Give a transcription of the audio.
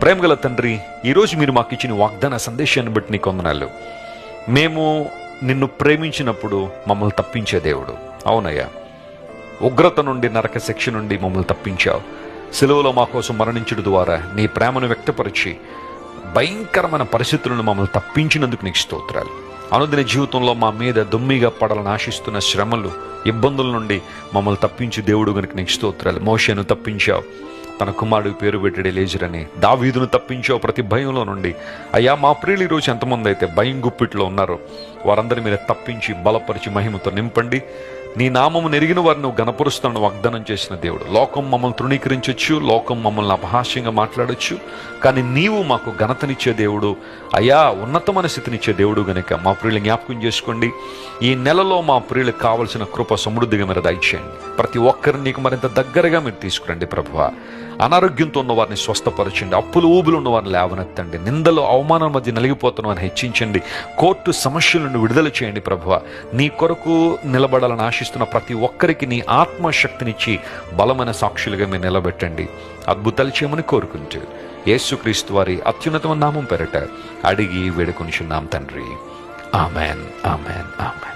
ప్రేమగల తండ్రి, ఈరోజు మీరు మాకు ఇచ్చిన వాగ్దాన సందేశాన్ని బట్టి నీకు వందనాలు. మేము నిన్ను ప్రేమించినప్పుడు మమ్మల్ని తప్పించే దేవుడు. అవునయ్యా, ఉగ్రత నుండి, నరక శిక్ష నుండి మమ్మల్ని తప్పించావు. సిలువలో మా కోసం మరణించడం ద్వారా నీ ప్రేమను వ్యక్తపరిచి భయంకరమైన పరిస్థితులను మమ్మల్ని తప్పించినందుకు నీకు స్తోత్రాలు. అనుదిన జీవితంలో మా మీద దొమ్మిగా పడాలని ఆశిస్తున్న శ్రమలు, ఇబ్బందుల నుండి మమ్మల్ని తప్పించి దేవుడు గనుక నీకు స్తోత్రాలు. మోషేను తప్పించావు, తన కుమారుడికి పేరు పెట్టాడు ఎలీజరని. దావీదును తప్పించావు ప్రతి భయంలో నుండి. అయ్యా, మా ప్రియులు ఈరోజు ఎంతమంది అయితే భయం గుప్పిట్లో ఉన్నారో వారందరి మీద తప్పించి బలపరిచి మహిమతో నింపండి. నీ నామము నెరిగిన వారిని నువ్వు గణపరుస్తానని వాగ్దానం చేసిన దేవుడు. లోకం మమ్మల్ని తృణీకరించవచ్చు, లోకం మమ్మల్ని అపహాస్యంగా మాట్లాడచ్చు, కానీ నీవు మాకు ఘనతనిచ్చే దేవుడు అయ్యా, ఉన్నతమైన స్థితినిచ్చే దేవుడు గనుక మా ప్రియులు జ్ఞాపకం చేసుకోండి. ఈ నెలలో మా ప్రియులకు కావలసిన కృప సమృద్ధిగా మీరు దయచేయండి. ప్రతి ఒక్కరిని నీకు మరింత దగ్గరగా మీరు తీసుకురండి ప్రభువా. అనారోగ్యంతో ఉన్న వారిని స్వస్థపరచండి, అప్పులు ఊబులు ఉన్న వారిని లేవనెత్తండి, నిందలు అవమానం మధ్య నలిగిపోతున్న వారిని హెచ్చించండి, కోర్టు సమస్యల నుండి విడుదల చేయండి ప్రభువా. నీ కొరకు నిలబడాలని ఆశిస్తున్న ప్రతి ఒక్కరికి నీ ఆత్మశక్తినిచ్చి బలమైన సాక్షులుగా మీరు నిలబెట్టండి. అద్భుతాలు చేయమని కోరుకుంటూ యేసుక్రీస్తు వారి అత్యున్నతమైన నామం పేరట అడిగి వేడుకొనిచున్నాం తండ్రి. Amen, amen, amen.